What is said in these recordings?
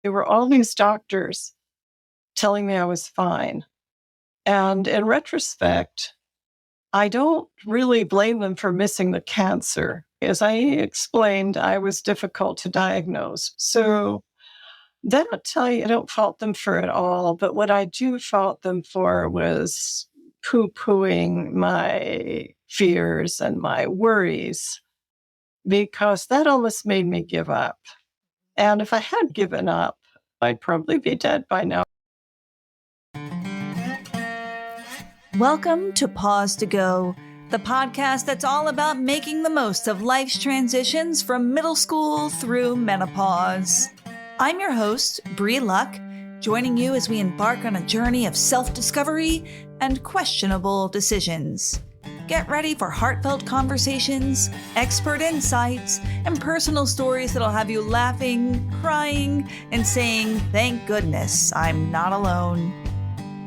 There were all these doctors telling me I was fine. And in retrospect, I don't really blame them for missing the cancer. As I explained, I was difficult to diagnose. So then I'll tell you, I don't fault them for it all. But what I do fault them for was poo-pooing my fears and my worries, because that almost made me give up. And if I had given up, I'd probably be dead by now. Welcome to Pause to Go, the podcast that's all about making the most of life's transitions from middle school through menopause. I'm your host, Bree Luck, joining you as we embark on a journey of self-discovery and questionable decisions. Get ready for heartfelt conversations, expert insights, and personal stories that'll have you laughing, crying, and saying, "Thank goodness I'm not alone."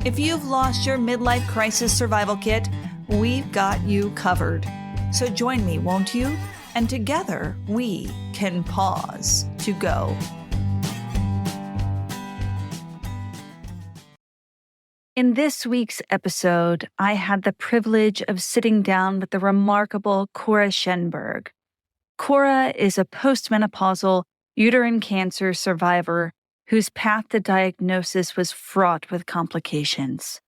If you've lost your midlife crisis survival kit, we've got you covered. So join me, won't you? And together we can pause to go. In this week's episode, I had the privilege of sitting down with the remarkable Cora Schenberg. Cora is a postmenopausal uterine cancer survivor whose path to diagnosis was fraught with complications.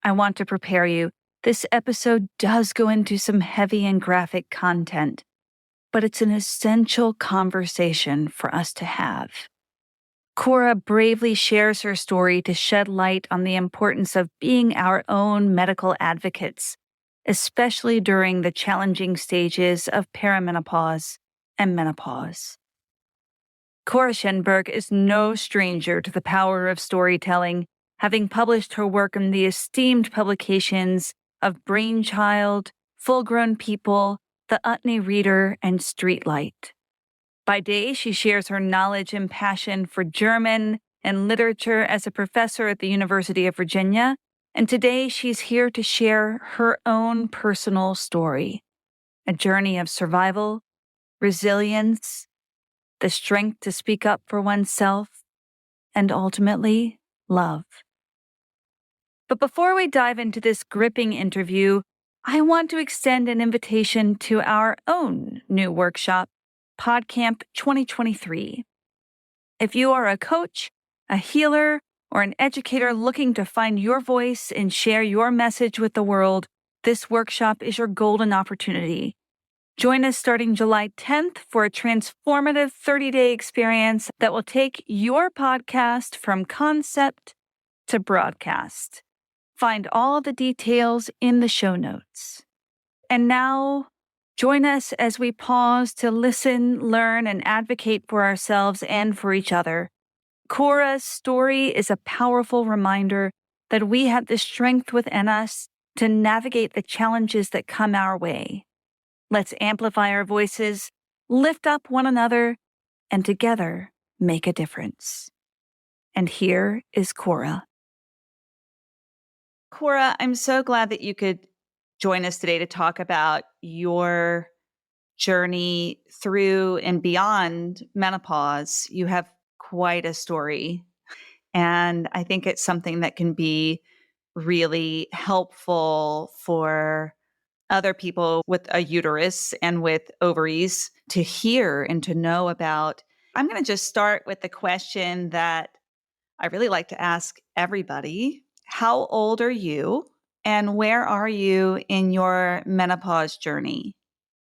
I want to prepare you. This episode does go into some heavy and graphic content, but it's an essential conversation for us to have. Cora bravely shares her story to shed light on the importance of being our own medical advocates, especially during the challenging stages of perimenopause and menopause. Cora Schenberg is no stranger to the power of storytelling, having published her work in the esteemed publications of Brainchild, Full Grown People, The Utne Reader, and Streetlight. By day, she shares her knowledge and passion for German and literature as a professor at the University of Virginia, and today she's here to share her own personal story, a journey of survival, resilience, the strength to speak up for oneself, and ultimately, love. But before we dive into this gripping interview, I want to extend an invitation to our own new workshop, PodCamp 2023. If you are a coach, a healer, or an educator looking to find your voice and share your message with the world, this workshop is your golden opportunity. Join us starting July 10th for a transformative 30-day experience that will take your podcast from concept to broadcast. Find all the details in the show notes. And now, join us as we pause to listen, learn, and advocate for ourselves and for each other. Cora's story is a powerful reminder that we have the strength within us to navigate the challenges that come our way. Let's amplify our voices, lift up one another, and together make a difference. And here is Cora. Cora, I'm so glad that you could join us today to talk about your journey through and beyond menopause. You have quite a story, and I think it's something that can be really helpful for other people with a uterus and with ovaries to hear and to know about. I'm going to just start with the question that I really like to ask everybody. How old are you and where are you in your menopause journey?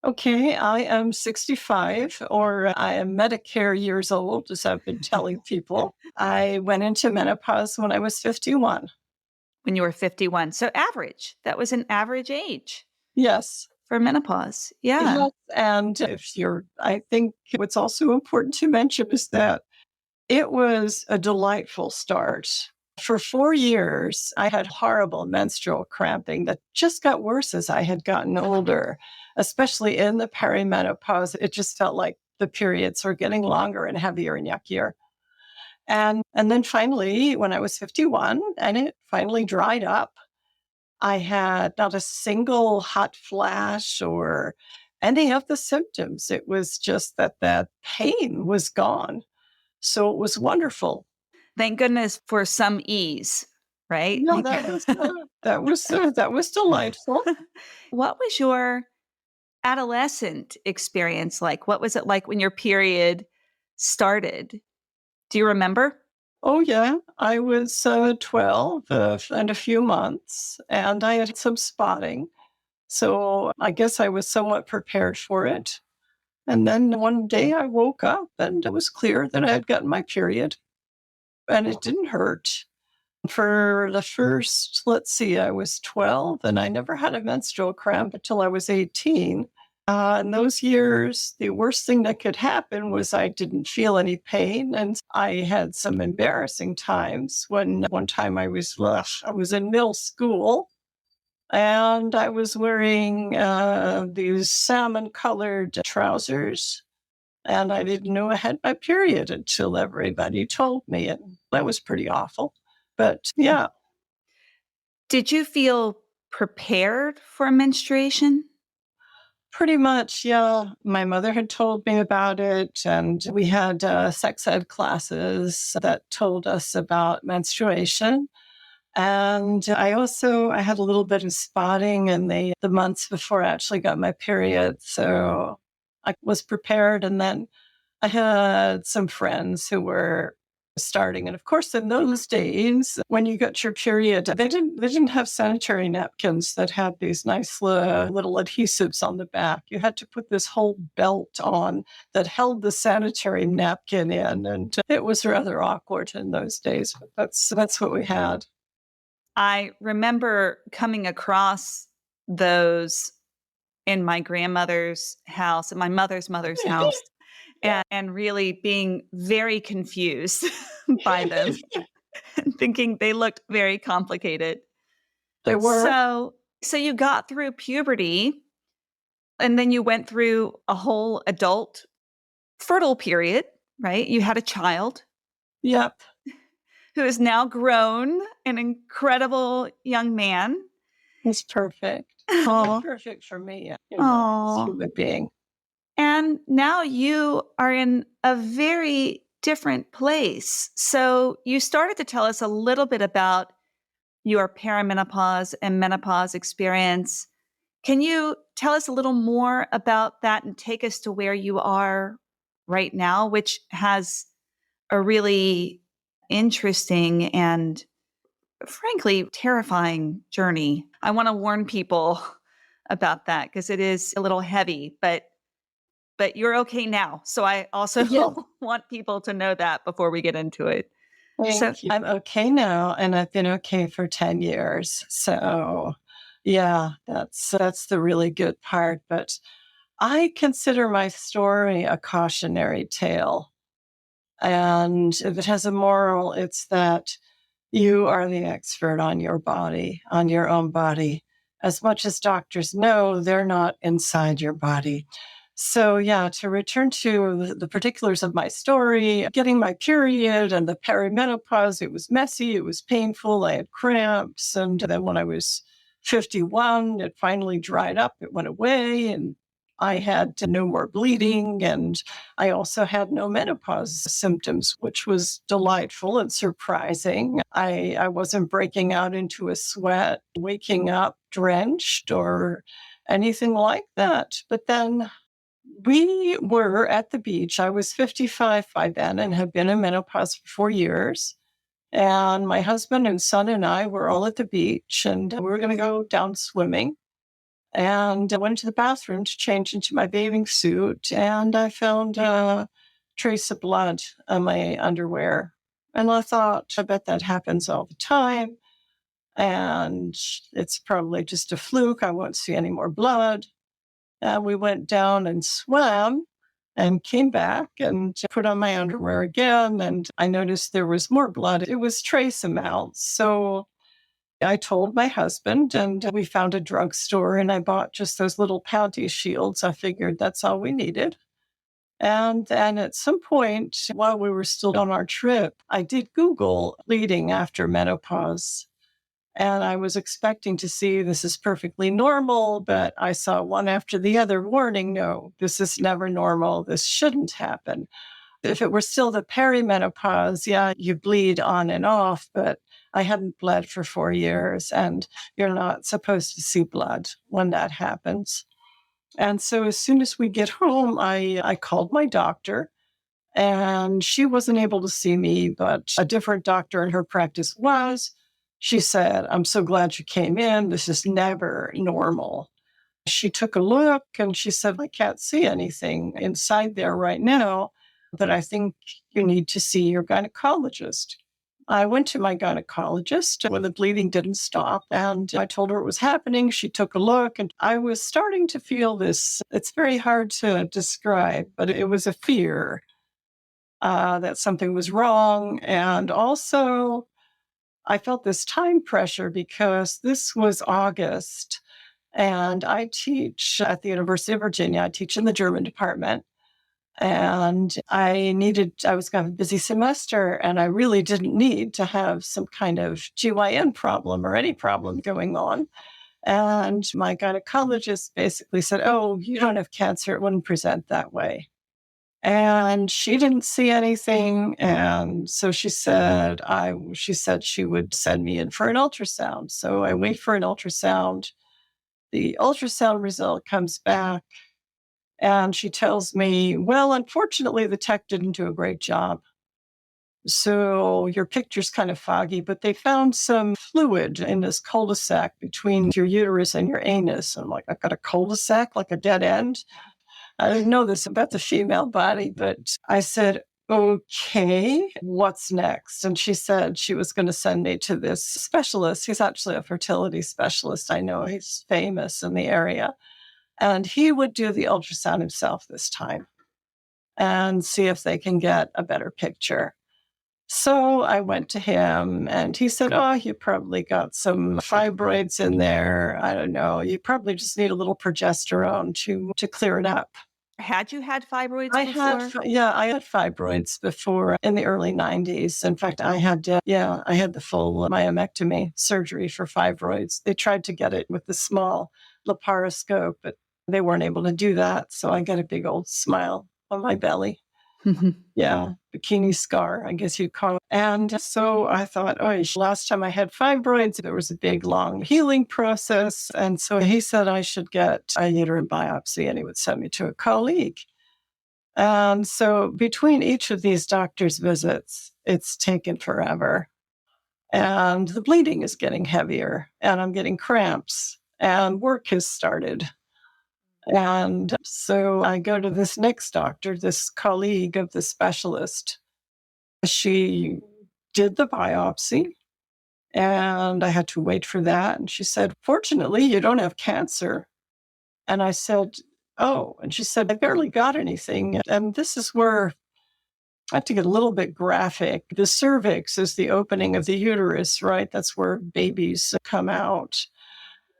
Okay, I am 65, or I am Medicare years old, as I've been telling people. I went into menopause when I was 51. When you were 51. So average. That was an average age. Yes. For menopause. Yeah. Yes. And I think what's also important to mention is that it was a delightful start. For 4 years, I had horrible menstrual cramping that just got worse as I had gotten older, especially in the perimenopause. It just felt like the periods were getting longer and heavier and yuckier. And then finally, when I was 51, and it finally dried up, I had not a single hot flash or any of the symptoms. It was just that pain was gone. So it was wonderful. Thank goodness for some ease, right? Yeah, that was delightful. What was your adolescent experience like? What was it like when your period started? Do you remember? Oh, yeah. I was 12 and a few months, and I had some spotting. So I guess I was somewhat prepared for it. And then one day I woke up and it was clear that I had gotten my period and it didn't hurt. For the first, let's see, I was 12 and I never had a menstrual cramp until I was 18. In those years, the worst thing that could happen was I didn't feel any pain. And I had some embarrassing times when one time I was in middle school and I was wearing these salmon colored trousers. And I didn't know I had my period until everybody told me. And that was pretty awful. But yeah, Did you feel prepared for menstruation? pretty much. Yeah. My mother had told me about it. And we had sex ed classes that told us about menstruation. And I had a little bit of spotting in the months before I actually got my period. So I was prepared. And then I had some friends who were starting. And of course, in those days, when you got your period, they didn't have sanitary napkins that had these nice little adhesives on the back. You had to put this whole belt on that held the sanitary napkin in. And it was rather awkward in those days. But that's what we had. I remember coming across those in my grandmother's house, in my mother's house, and really being very confused by them and thinking they looked very complicated. They were. So you got through puberty and then you went through a whole adult fertile period, right? You had a child Yep. who is now grown, an incredible young man. It's perfect. Oh, Perfect for me, as a oh. human being. And now you are in a very different place. So you started to tell us a little bit about your perimenopause and menopause experience. Can you tell us a little more about that and take us to where you are right now, which has a really interesting and frankly terrifying journey? I want to warn people about that because it is a little heavy, but you're okay now. So I also Yeah. want people to know that before we get into it. So Thank you. I'm okay now, and I've been okay for 10 years. So, yeah, that's the really good part. But I consider my story a cautionary tale. And if it has a moral, it's that you are the expert on your body, on your own body. As much as doctors know, they're not inside your body. So, yeah, to return to the particulars of my story, getting my period and the perimenopause, it was messy, it was painful, I had cramps. And then when I was 51, it finally dried up, it went away, and I had no more bleeding. And I also had no menopause symptoms, which was delightful and surprising. I wasn't breaking out into a sweat, waking up drenched, or anything like that. But then we were at the beach. I was 55 by then and had been in menopause for 4 years. And my husband and son and I were all at the beach and we were going to go down swimming. And I went to the bathroom to change into my bathing suit. And I found a trace of blood on my underwear. And I thought, I bet that happens all the time. And it's probably just a fluke. I won't see any more blood. We went down and swam and came back and put on my underwear again. And I noticed there was more blood. It was trace amounts. So I told my husband, and we found a drugstore and I bought just those little panty shields. I figured that's all we needed. And then at some point while we were still on our trip, I did Google bleeding after menopause. And I was expecting to see this is perfectly normal, but I saw one after the other warning, no, this is never normal. This shouldn't happen. If it were still the perimenopause, yeah, you bleed on and off, but I hadn't bled for 4 years, and you're not supposed to see blood when that happens. And so as soon as we get home, I called my doctor, and she wasn't able to see me, but a different doctor in her practice was. She said, "I'm so glad you came in. This is never normal." She took a look and she said, "I can't see anything inside there right now, but I think you need to see your gynecologist." I went to my gynecologist when the bleeding didn't stop, and I told her it was happening. She took a look, and I was starting to feel this. It's very hard to describe, but it was a fear that something was wrong. And also, I felt this time pressure because this was August, and I teach at the University of Virginia. I teach in the German department. And I was going to have a busy semester, and I really didn't need to have some kind of GYN problem or any problem going on. And my gynecologist basically said, "Oh, you don't have cancer. It wouldn't present that way." And she didn't see anything. And so she said she would send me in for an ultrasound. So I wait for an ultrasound. The ultrasound result comes back, and she tells me, "Well, unfortunately, the tech didn't do a great job. So your picture's kind of foggy, but they found some fluid in this cul-de-sac between your uterus and your anus." I'm like, "I've got a cul-de-sac, like a dead end?" I didn't know this about the female body, but I said, "Okay, what's next?" And she said she was going to send me to this specialist. He's actually a fertility specialist. I know he's famous in the area. And he would do the ultrasound himself this time and see if they can get a better picture. So I went to him, and he said, "Oh, you probably got some fibroids in there. I don't know. You probably just need a little progesterone to clear it up." Had you had fibroids I before? I had fibroids before in the early 90s. In fact, I had the full myomectomy surgery for fibroids. They tried to get it with the small laparoscope, but they weren't able to do that. So I got a big old smile on my belly. Yeah, bikini scar, I guess you'd call it. And so I thought, oh, last time I had fibroids, there was a big, long healing process. And so he said I should get a uterine biopsy, and he would send me to a colleague. And so between each of these doctor's visits, it's taken forever. And the bleeding is getting heavier, and I'm getting cramps, and work has started. And so I go to this next doctor, this colleague of the specialist. She did the biopsy, and I had to wait for that. And she said, "Fortunately, you don't have cancer." And I said, "Oh." And she said, "I barely got anything." And this is where I have to get a little bit graphic. The cervix is the opening of the uterus, right? That's where babies come out.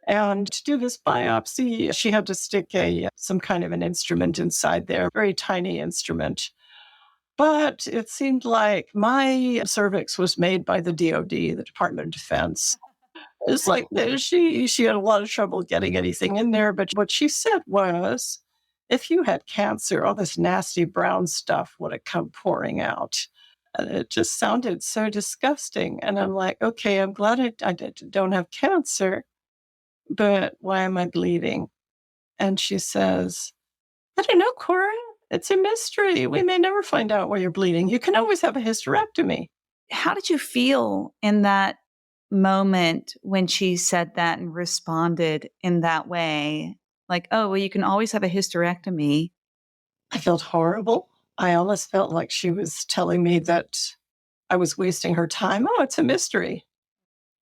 And to do this biopsy, she had to stick some kind of an instrument inside there, very tiny instrument. But it seemed like my cervix was made by the DoD, the Department of Defense. It's like she had a lot of trouble getting anything in there. But what she said was, if you had cancer, all this nasty brown stuff would have come pouring out. And it just sounded so disgusting. And I'm like, okay, I'm glad don't have cancer, but why am I bleeding? And she says, "I don't know, Cora. It's a mystery. We may never find out why you're bleeding. You can always have a hysterectomy." How did you feel in that moment when she said that and responded in that way? Like, "Oh, well, you can always have a hysterectomy." I felt horrible. I almost felt like she was telling me that I was wasting her time. Oh, it's a mystery.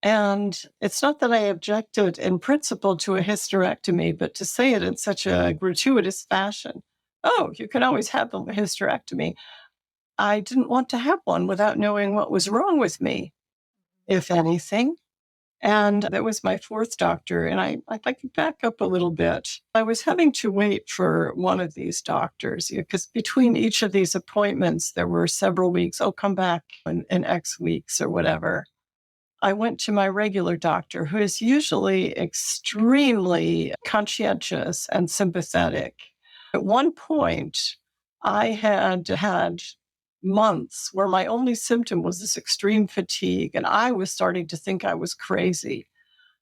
And it's not that I objected in principle to a hysterectomy, but to say it in such a gratuitous fashion. "Oh, you can always have a hysterectomy." I didn't want to have one without knowing what was wrong with me, if anything. And that was my fourth doctor. And I could back up a little bit. I was having to wait for one of these doctors because between each of these appointments, there were several weeks. "Oh, come back in X weeks," or whatever. I went to my regular doctor, who is usually extremely conscientious and sympathetic. At one point, I had months where my only symptom was this extreme fatigue, and I was starting to think I was crazy.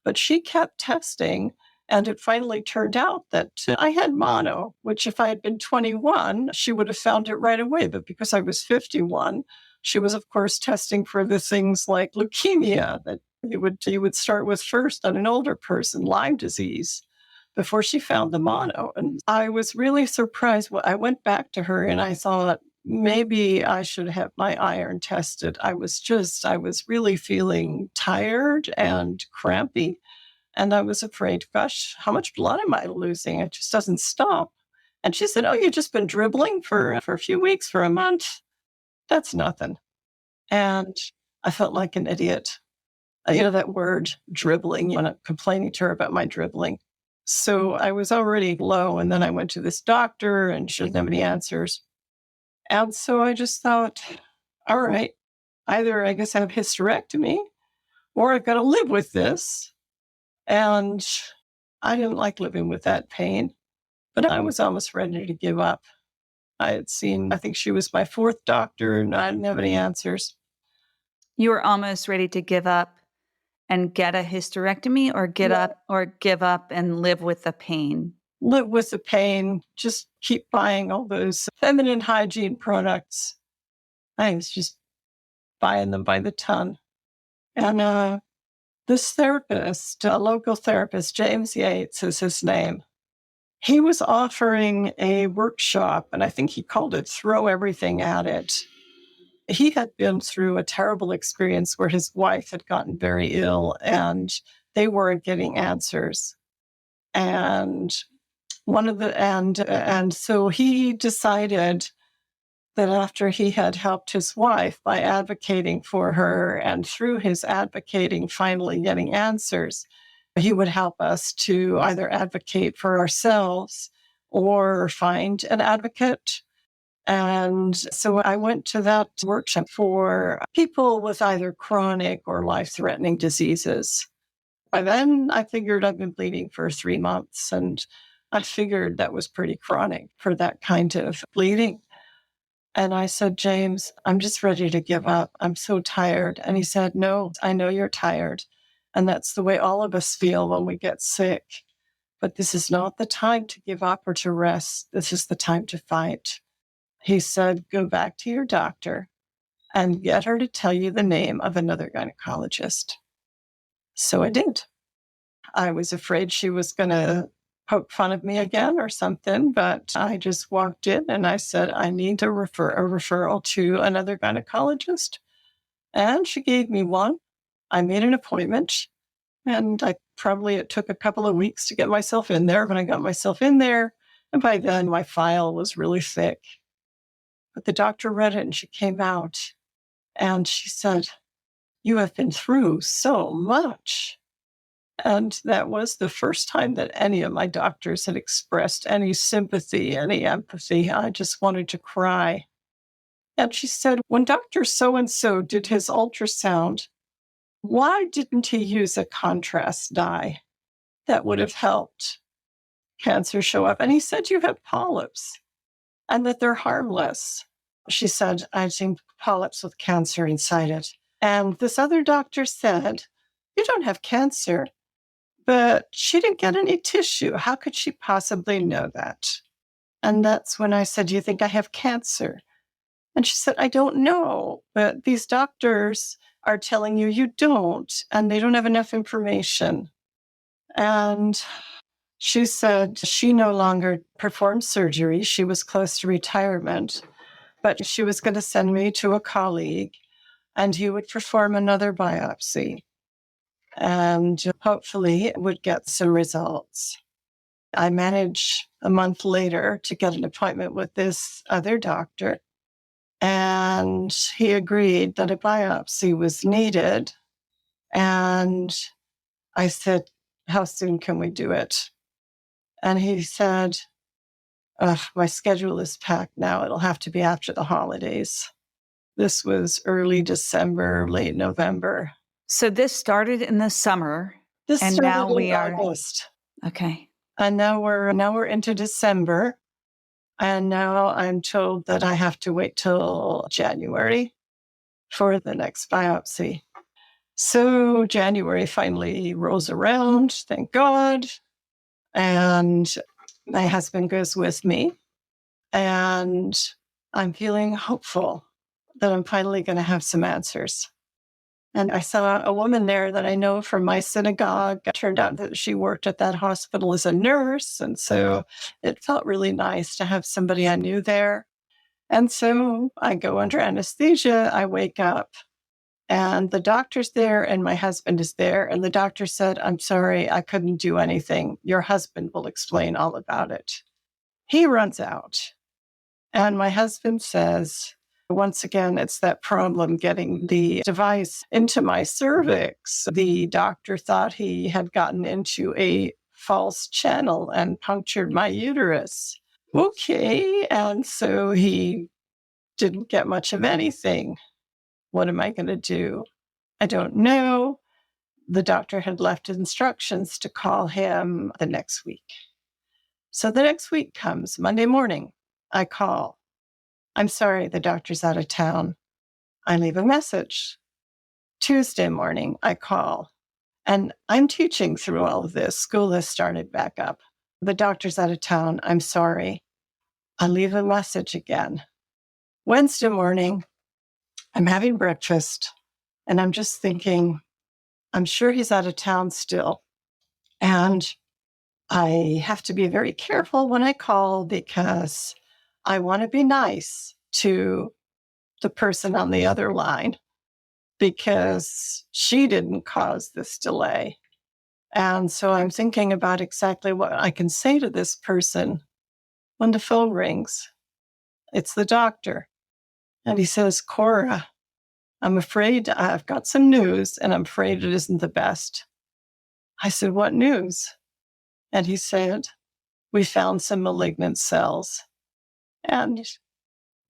But she kept testing, and it finally turned out that I had mono, which if I had been 21, she would have found it right away. But because I was 51, she was, of course, testing for the things like leukemia that you would start with first on an older person, Lyme disease, before she found the mono. And I was really surprised. I went back to her and I thought, maybe I should have my iron tested. I was really feeling tired and crampy. And I was afraid, gosh, how much blood am I losing? It just doesn't stop. And she said, oh, you've just been dribbling for a few weeks, for a month. That's nothing. And I felt like an idiot. That word, dribbling, when I'm complaining to her about my dribbling. So I was already low. And then I went to this doctor and she didn't have any answers. And so I just thought, all right, either I guess I have hysterectomy or I've got to live with this. And I didn't like living with that pain, but I was almost ready to give up. I think she was my fourth doctor and I didn't have any answers. You were almost ready to give up and get a hysterectomy, or give up and live with the pain? Live with the pain, just keep buying all those feminine hygiene products. I was just buying them by the ton. And this therapist, a local therapist, James Yates is his name, he was offering a workshop, and I think he called it Throw Everything at It. He had been through a terrible experience where his wife had gotten very ill and they weren't getting answers. And so he decided that after he had helped his wife by advocating for her, and through his advocating finally getting answers, he would help us to either advocate for ourselves or find an advocate. And so I went to that workshop for people with either chronic or life-threatening diseases. By then, I figured I've been bleeding for 3 months, and I figured that was pretty chronic for that kind of bleeding. And I said, James, I'm just ready to give up. I'm so tired. And he said, no, I know you're tired. And that's the way all of us feel when we get sick. But this is not the time to give up or to rest. This is the time to fight. He said, go back to your doctor and get her to tell you the name of another gynecologist. So I did. I was afraid she was going to poke fun of me again or something, but I just walked in and I said, I need to refer a referral to another gynecologist. And she gave me one. I made an appointment, and it took a couple of weeks to get myself in there, but I got myself in there. And by then my file was really thick. But the doctor read it and she came out and she said, you have been through so much. And that was the first time that any of my doctors had expressed any sympathy, any empathy. I just wanted to cry. And she said, when Dr. So-and-so did his ultrasound, why didn't he use a contrast dye? That would have helped cancer show up. And he said, you have polyps and that they're harmless. She said, I've seen polyps with cancer inside it. And this other doctor said, you don't have cancer. But she didn't get any tissue. How could she possibly know that? And that's when I said, do you think I have cancer? And she said, I don't know, but these doctors are telling you you don't, and they don't have enough information. And she said she no longer performed surgery. She was close to retirement, but she was going to send me to a colleague, and he would perform another biopsy. And hopefully would get some results. I managed a month later to get an appointment with this other doctor, and he agreed that a biopsy was needed. And I said, how soon can we do it? And he said, my schedule is packed now. It'll have to be after the holidays. This was early December, late November. So this started in the summer. And now we are August. Okay. And now we're into December. And now I'm told that I have to wait till January for the next biopsy. So January finally rolls around, thank God. And my husband goes with me. And I'm feeling hopeful that I'm finally going to have some answers. And I saw a woman there that I know from my synagogue. It turned out that she worked at that hospital as a nurse. And so it felt really nice to have somebody I knew there. And so I go under anesthesia. I wake up and the doctor's there and my husband is there. And the doctor said, "I'm sorry, I couldn't do anything. Your husband will explain all about it." He runs out. And my husband says, once again, it's that problem getting the device into my cervix. The doctor thought he had gotten into a false channel and punctured my uterus. Okay. And so he didn't get much of anything. What am I going to do? I don't know. The doctor had left instructions to call him the next week. So the next week comes, Monday morning. I call. "I'm sorry, the doctor's out of town." I leave a message. Tuesday morning, I call. And I'm teaching through all of this. School has started back up. "The doctor's out of town. I'm sorry." I leave a message again. Wednesday morning, I'm having breakfast and I'm just thinking, I'm sure he's out of town still. And I have to be very careful when I call because I want to be nice to the person on the other line because she didn't cause this delay. And so I'm thinking about exactly what I can say to this person when the phone rings. It's the doctor. And he says, "Cora, I'm afraid I've got some news and I'm afraid it isn't the best." I said, "What news?" And he said, "We found some malignant cells." And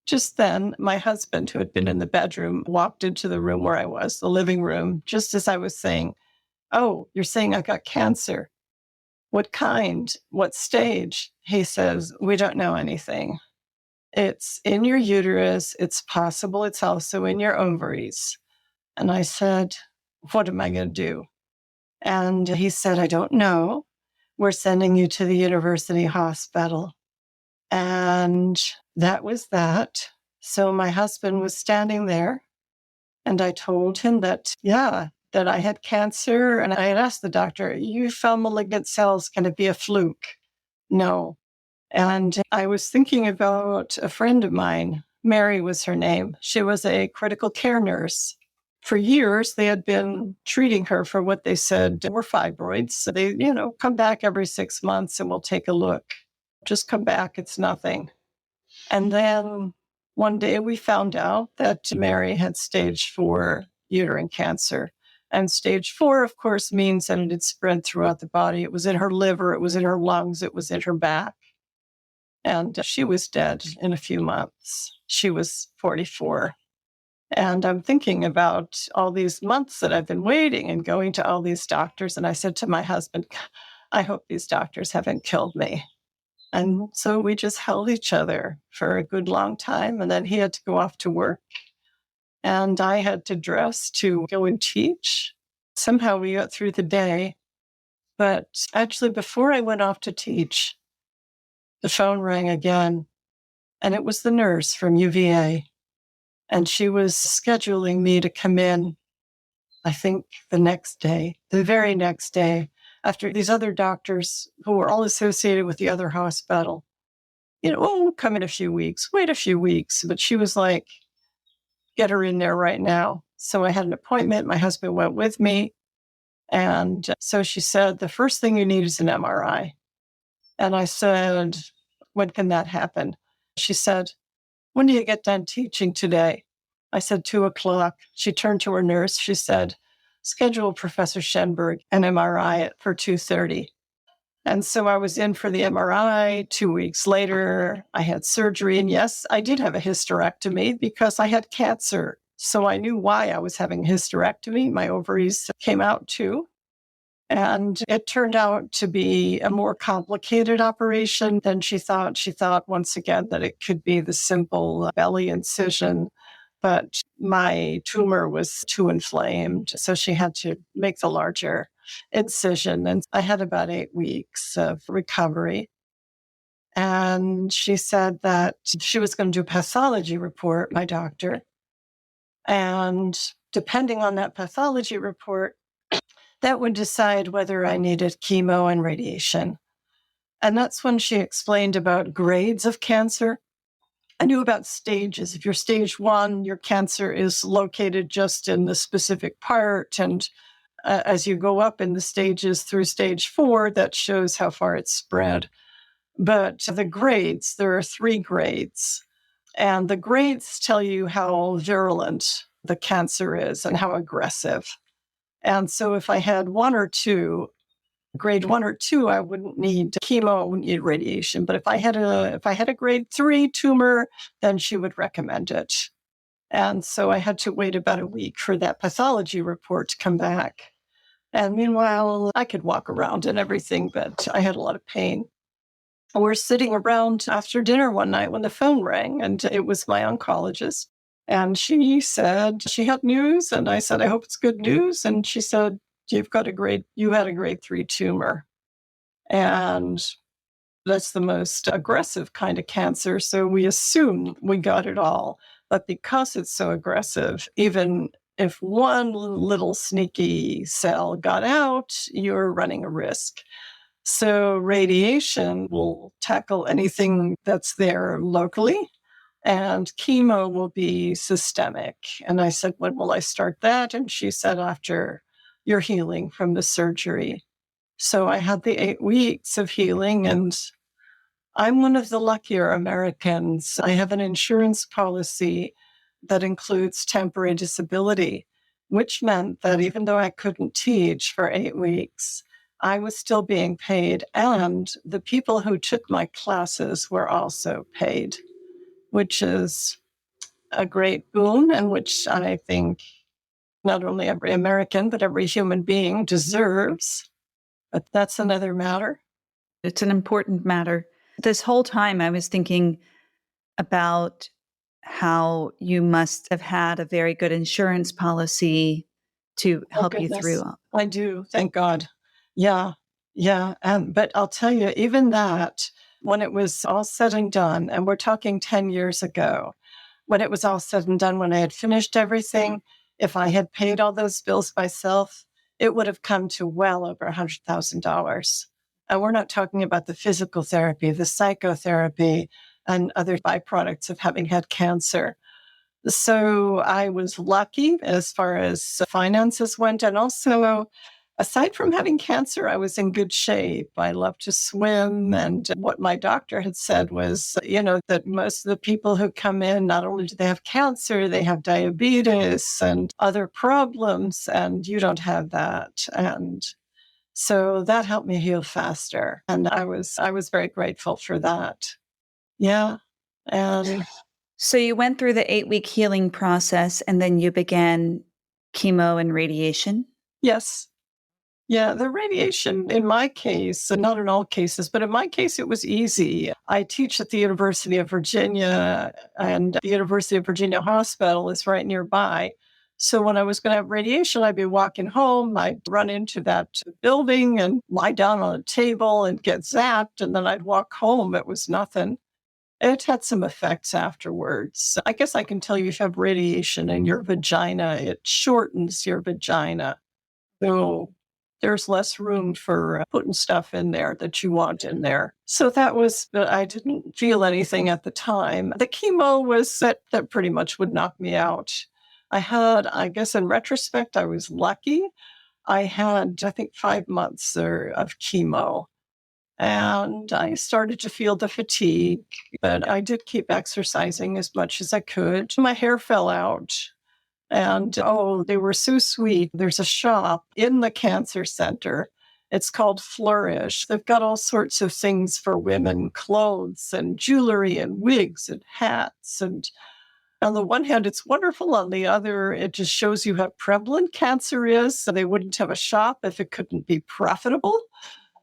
just then, my husband, who had been in the bedroom, walked into the room where I was, the living room, just as I was saying, "Oh, you're saying I got cancer. What kind? What stage?" He says, "We don't know anything. It's in your uterus. It's possible it's also in your ovaries." And I said, "What am I going to do?" And he said, "I don't know. We're sending you to the university hospital." And that was that. So my husband was standing there and I told him that, that I had cancer. And I had asked the doctor, "You found malignant cells. Can it be a fluke?" No. And I was thinking about a friend of mine. Mary was her name. She was a critical care nurse. For years, they had been treating her for what they said were fibroids. So they, come back every 6 months and we'll take a look. Just come back. It's nothing. And then one day we found out that Mary had stage 4 uterine cancer. And stage 4, of course, means that it had spread throughout the body. It was in her liver, it was in her lungs, it was in her back. And she was dead in a few months. She was 44. And I'm thinking about all these months that I've been waiting and going to all these doctors. And I said to my husband, "I hope these doctors haven't killed me." And so we just held each other for a good long time. And then he had to go off to work. And I had to dress to go and teach. Somehow we got through the day. But actually, before I went off to teach, the phone rang again. And it was the nurse from UVA. And she was scheduling me to come in, I think, the very next day, after these other doctors who were all associated with the other hospital. We'll come in a few weeks, wait a few weeks. But she was like, "Get her in there right now." So I had an appointment. My husband went with me. And so she said, "The first thing you need is an MRI." And I said, "When can that happen?" She said, "When do you get done teaching today?" I said, 2:00. She turned to her nurse. She said, "Schedule Professor Schenberg an MRI for 2:30. And so I was in for the MRI. 2 weeks later, I had surgery. And yes, I did have a hysterectomy because I had cancer. So I knew why I was having a hysterectomy. My ovaries came out too. And it turned out to be a more complicated operation than she thought. She thought once again that it could be the simple belly incision, but my tumor was too inflamed. So she had to make the larger incision. And I had about 8 weeks of recovery. And she said that she was going to do a pathology report, my doctor. And depending on that pathology report, that would decide whether I needed chemo and radiation. And that's when she explained about grades of cancer. I knew about stages. If you're stage 1, your cancer is located just in the specific part. And as you go up in the stages through stage 4, that shows how far it's spread. But the grades, there are 3 grades. And the grades tell you how virulent the cancer is and how aggressive. And so if I had 1 or 2, grade 1 or 2, I wouldn't need chemo, I wouldn't need radiation. But if I had a grade 3 tumor, then she would recommend it. And so I had to wait about a week for that pathology report to come back. And meanwhile, I could walk around and everything, but I had a lot of pain. We're sitting around after dinner one night when the phone rang, and it was my oncologist. And she said she had news, and I said, I hope it's good news. And she said, you had a grade 3 tumor. And that's the most aggressive kind of cancer. So we assume we got it all. But because it's so aggressive, even if one little sneaky cell got out, you're running a risk. So radiation will tackle anything that's there locally, and chemo will be systemic. And I said, when will I start that? And she said, after you're healing from the surgery. So I had the 8 weeks of healing, and I'm one of the luckier Americans. I have an insurance policy that includes temporary disability, which meant that even though I couldn't teach for 8 weeks, I was still being paid. And the people who took my classes were also paid, which is a great boon, and which I think not only every American, but every human being deserves. But that's another matter. It's an important matter. This whole time I was thinking about how you must have had a very good insurance policy to help you through. I do, thank God. Yeah, yeah. But I'll tell you, even that, when it was all said and done, and we're talking 10 years ago, when it was all said and done, when I had finished everything, if I had paid all those bills myself, it would have come to well over $100,000. And we're not talking about the physical therapy, the psychotherapy, and other byproducts of having had cancer. So I was lucky as far as finances went. And also, aside from having cancer, I was in good shape. I love to swim. And what my doctor had said was, that most of the people who come in, not only do they have cancer, they have diabetes and other problems, and you don't have that. And so that helped me heal faster. And I was very grateful for that. Yeah. And so you went through the 8-week healing process, and then you began chemo and radiation? Yes. Yeah, the radiation, in my case, and not in all cases, but in my case, it was easy. I teach at the University of Virginia, and the University of Virginia Hospital is right nearby. So when I was going to have radiation, I'd be walking home, I'd run into that building and lie down on a table and get zapped, and then I'd walk home. It was nothing. It had some effects afterwards. I guess I can tell you if you have radiation in your vagina, it shortens your vagina. So there's less room for putting stuff in there that you want in there. So but I didn't feel anything at the time. The chemo was that pretty much would knock me out. I guess in retrospect, I was lucky. I had, I think, 5 months of chemo. And I started to feel the fatigue, but I did keep exercising as much as I could. My hair fell out. And they were so sweet. There's a shop in the cancer center. It's called Flourish. They've got all sorts of things for women, clothes and jewelry and wigs and hats. And On the one hand, it's wonderful. On the other, it just shows you how prevalent cancer is. So they wouldn't have a shop if it couldn't be profitable.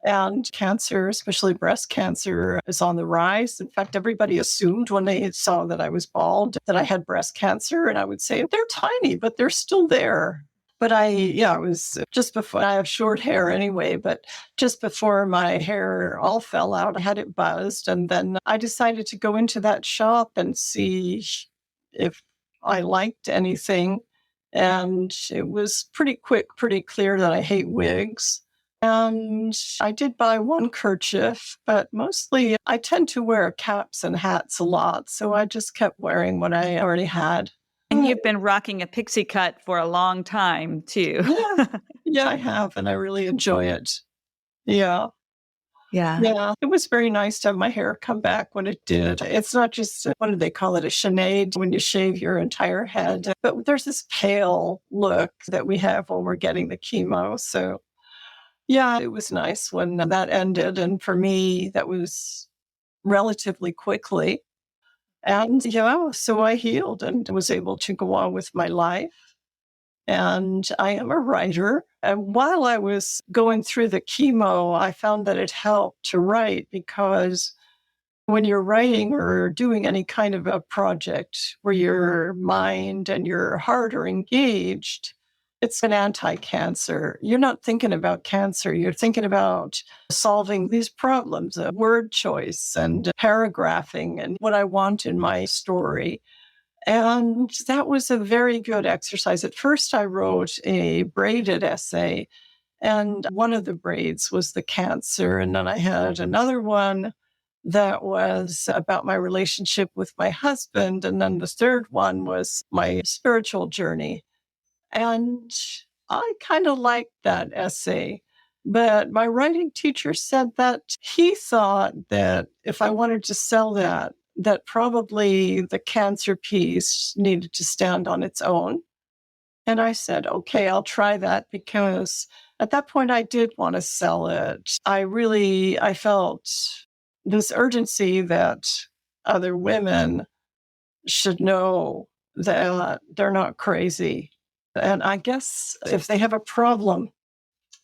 And cancer, especially breast cancer, is on the rise. In fact, everybody assumed when they saw that I was bald that I had breast cancer. And I would say, they're tiny, but they're still there. But it was just before I have short hair anyway, but just before my hair all fell out, I had it buzzed. And then I decided to go into that shop and see if I liked anything. And it was pretty quick, pretty clear that I hate wigs. And I did buy one kerchief, but mostly I tend to wear caps and hats a lot. So I just kept wearing what I already had. And you've been rocking a pixie cut for a long time, too. Yeah, I have, and I really enjoy it. Yeah. Yeah. Yeah. It was very nice to have my hair come back when it did. It's not just, what do they call it, a sinead when you shave your entire head, but there's this pale look that we have when we're getting the chemo. So, yeah, it was nice when that ended. And for me, that was relatively quickly. And so I healed and was able to go on with my life. And I am a writer. And while I was going through the chemo, I found that it helped to write because when you're writing or doing any kind of a project where your mind and your heart are engaged, it's an anti-cancer. You're not thinking about cancer. You're thinking about solving these problems, word choice and paragraphing and what I want in my story. And that was a very good exercise. At first, I wrote a braided essay, and one of the braids was the cancer. And then I had another one that was about my relationship with my husband. And then the third one was my spiritual journey. And I kind of liked that essay. But my writing teacher said that he thought that if I wanted to sell that probably the cancer piece needed to stand on its own. And I said, okay, I'll try that because at that point I did want to sell it. I felt this urgency that other women should know that they're not crazy. And I guess if they have a problem,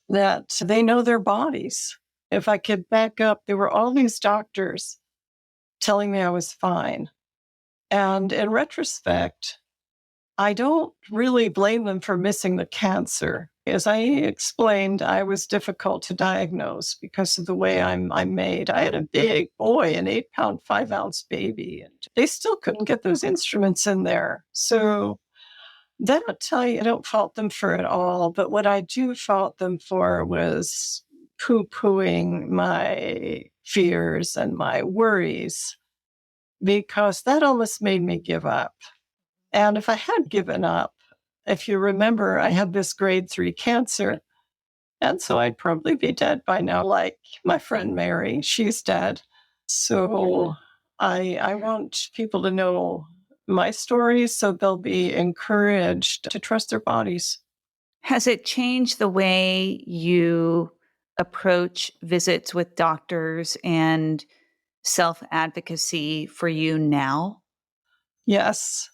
that they know their bodies. If I could back up, there were all these doctors telling me I was fine. And in retrospect, I don't really blame them for missing the cancer. As I explained, I was difficult to diagnose because of the way I'm made. I had a big boy, an 8-pound, 5-ounce baby, and they still couldn't get those instruments in there. So then I'll tell you, I don't fault them for it all. But what I do fault them for was poo-pooing my fears and my worries, because that almost made me give up. And if I had given up, if you remember, I had this grade 3 cancer. And so I'd probably be dead by now, like my friend Mary. She's dead. So I want people to know my story so they'll be encouraged to trust their bodies. Has it changed the way you approach visits with doctors and self-advocacy for you now? Yes.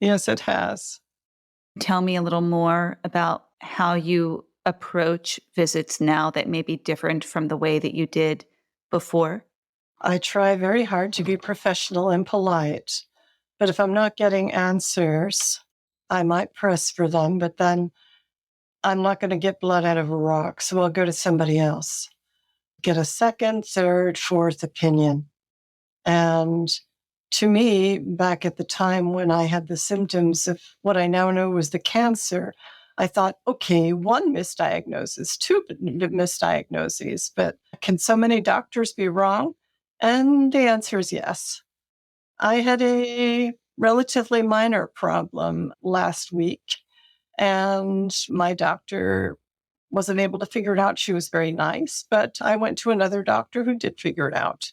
Yes, it has. Tell me a little more about how you approach visits now that may be different from the way that you did before. I try very hard to be professional and polite. But if I'm not getting answers, I might press for them, but then I'm not going to get blood out of a rock. So I'll go to somebody else, get a second, third, fourth opinion. And to me, back at the time when I had the symptoms of what I now know was the cancer, I thought, okay, one misdiagnosis, two misdiagnoses, but can so many doctors be wrong? And the answer is yes. I had a relatively minor problem last week, and my doctor wasn't able to figure it out. She was very nice, but I went to another doctor who did figure it out.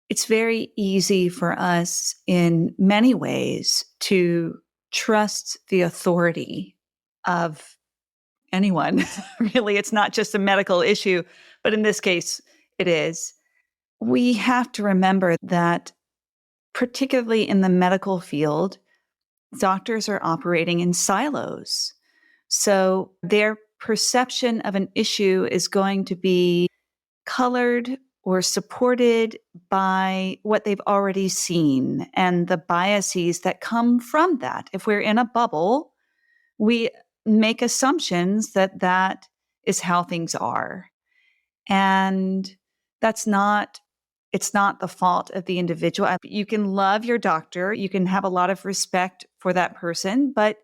It's very easy for us in many ways to trust the authority of anyone. Really, it's not just a medical issue, but in this case, it is. We have to remember that, particularly in the medical field, doctors are operating in silos. So their perception of an issue is going to be colored or supported by what they've already seen and the biases that come from that. If we're in a bubble, we make assumptions that that is how things are. And that's not, it's not the fault of the individual. You can love your doctor, you can have a lot of respect for that person, but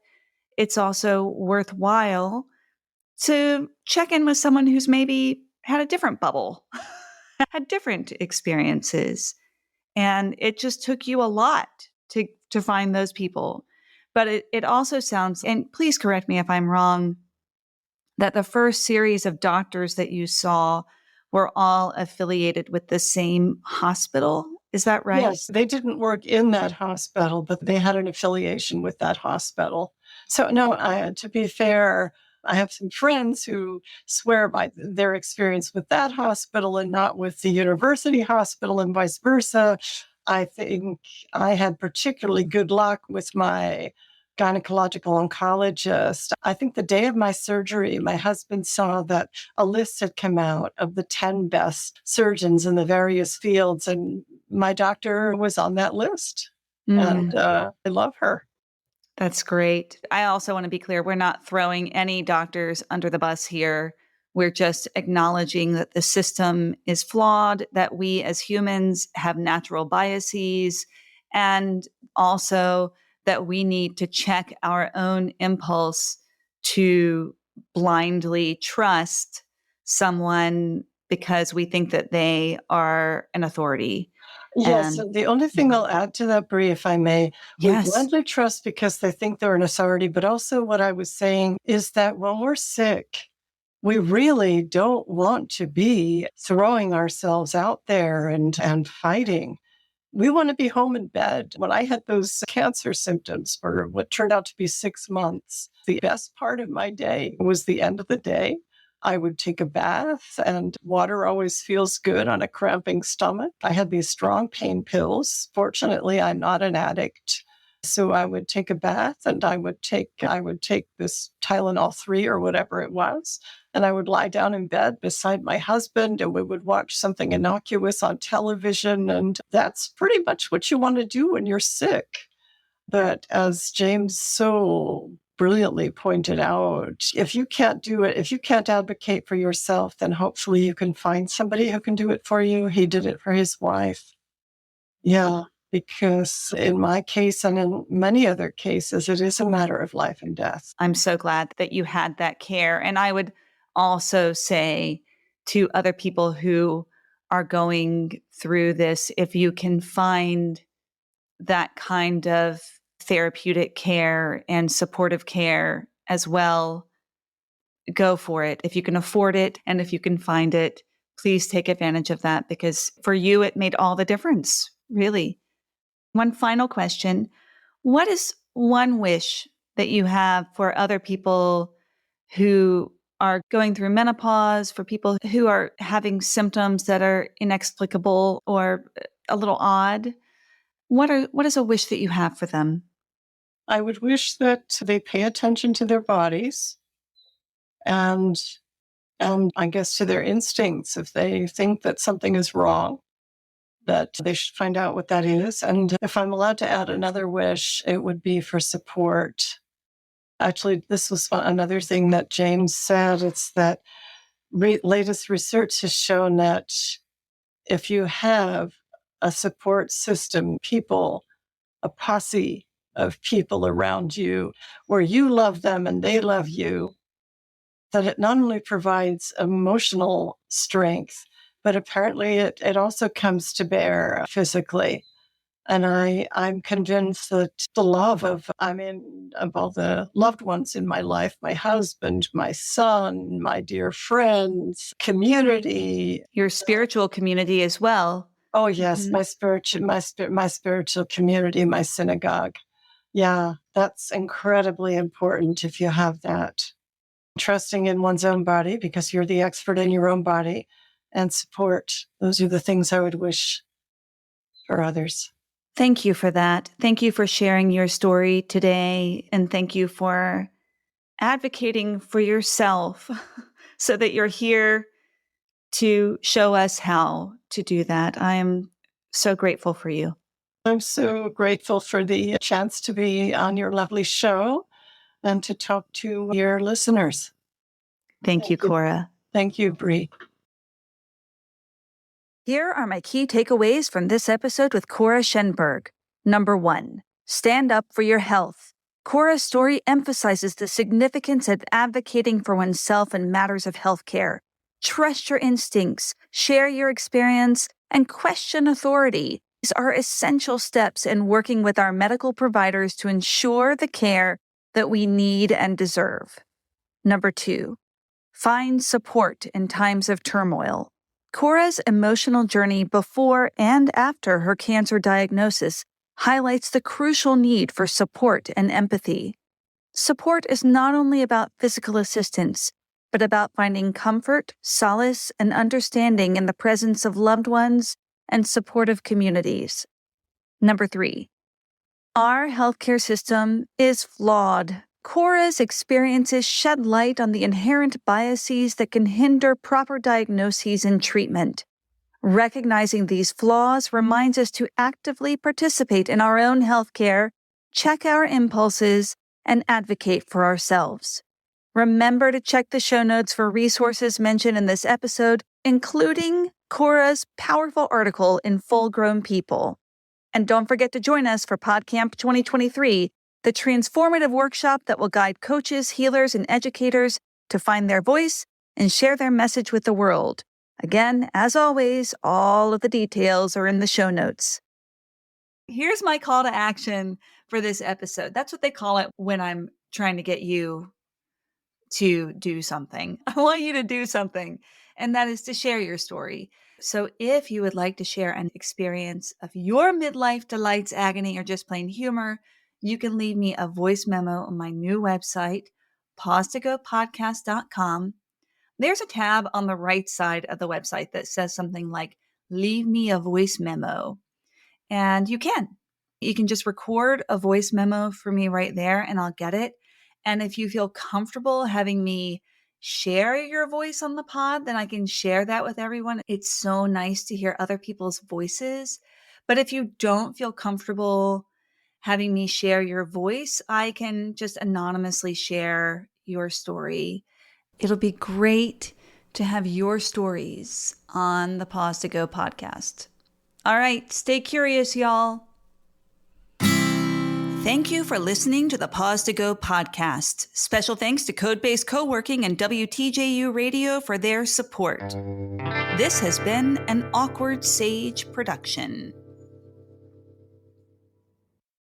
it's also worthwhile to check in with someone who's maybe had a different bubble, had different experiences. And it just took you a lot to find those people. But it also sounds, and please correct me if I'm wrong, that the first series of doctors that you saw were all affiliated with the same hospital. Is that right? Yes, they didn't work in that hospital, but they had an affiliation with that hospital. So, no, to be fair, I have some friends who swear by their experience with that hospital and not with the university hospital and vice versa. I think I had particularly good luck with my gynecological oncologist. I think the day of my surgery, my husband saw that a list had come out of the 10 best surgeons in the various fields, and my doctor was on that list. And I love her. That's great. I also want to be clear, we're not throwing any doctors under the bus here. We're just acknowledging that the system is flawed, that we as humans have natural biases, and also that we need to check our own impulse to blindly trust someone because we think that they are an authority. Yes, And the only thing I'll add to that, Brie, if I may, we yes, blindly trust because they think they're an authority, but also what I was saying is that when we're sick, we really don't want to be throwing ourselves out there and fighting. We want to be home in bed. When I had those cancer symptoms for what turned out to be 6 months, the best part of my day was the end of the day. I would take a bath, and water always feels good on a cramping stomach. I had these strong pain pills. Fortunately, I'm not an addict. So I would take a bath and I would take this Tylenol 3 or whatever it was. And I would lie down in bed beside my husband and we would watch something innocuous on television. And that's pretty much what you want to do when you're sick. But as James so brilliantly pointed out, if you can't do it, if you can't advocate for yourself, then hopefully you can find somebody who can do it for you. He did it for his wife. Yeah, because in my case and in many other cases, it is a matter of life and death. I'm so glad that you had that care. And I would also say to other people who are going through this, if you can find that kind of therapeutic care and supportive care as well, go for it. If you can afford it and if you can find it, please take advantage of that because for you, it made all the difference, really. One final question. What is one wish that you have for other people who are going through menopause, for people who are having symptoms that are inexplicable or a little odd? What is a wish that you have for them? I would wish that they pay attention to their bodies and I guess to their instincts. If they think that something is wrong, that they should find out what that is. And if I'm allowed to add another wish, it would be for support. Actually, this was another thing that James said. It's that latest research has shown that if you have a support system, people, a posse of people around you where you love them and they love you, that it not only provides emotional strength, but apparently it also comes to bear physically. And I'm convinced that the love of all the loved ones in my life, my husband, my son, my dear friends, community. Your spiritual community as well. Oh yes, Mhm. my spiritual community, my synagogue. Yeah, that's incredibly important if you have that. Trusting in one's own body because you're the expert in your own body and support. Those are the things I would wish for others. Thank you for that. Thank you for sharing your story today. And thank you for advocating for yourself so that you're here to show us how to do that. I am so grateful for you. I'm so grateful for the chance to be on your lovely show and to talk to your listeners. Thank you, Cora. Thank you, Bree. Here are my key takeaways from this episode with Cora Schenberg. Number 1, stand up for your health. Cora's story emphasizes the significance of advocating for oneself in matters of healthcare. Trust your instincts, share your experience, and question authority. These are essential steps in working with our medical providers to ensure the care that we need and deserve. Number 2, find support in times of turmoil. Cora's emotional journey before and after her cancer diagnosis highlights the crucial need for support and empathy. Support is not only about physical assistance, but about finding comfort, solace, and understanding in the presence of loved ones and supportive communities. Number 3, our healthcare system is flawed. Cora's experiences shed light on the inherent biases that can hinder proper diagnoses and treatment. Recognizing these flaws reminds us to actively participate in our own healthcare, check our impulses, and advocate for ourselves. Remember to check the show notes for resources mentioned in this episode, including Cora's powerful article in Full Grown People. And don't forget to join us for PodCamp 2023, the transformative workshop that will guide coaches, healers, and educators to find their voice and share their message with the world. Again, as always, all of the details are in the show notes. Here's my call to action for this episode. That's what they call it when I'm trying to get you to do something. I want you to do something, and that is to share your story. So if you would like to share an experience of your midlife delights, agony, or just plain humor, you can leave me a voice memo on my new website, pausegopodcast.com. There's a tab on the right side of the website that says something like, leave me a voice memo. And you can just record a voice memo for me right there and I'll get it. And if you feel comfortable having me share your voice on the pod, then I can share that with everyone. It's so nice to hear other people's voices. But if you don't feel comfortable having me share your voice, I can just anonymously share your story. It'll be great to have your stories on the Pause to Go podcast. All right, stay curious, y'all. Thank you for listening to the Pause to Go podcast. Special thanks to Codebase Co-working and WTJU Radio for their support. This has been an Awkward Sage production.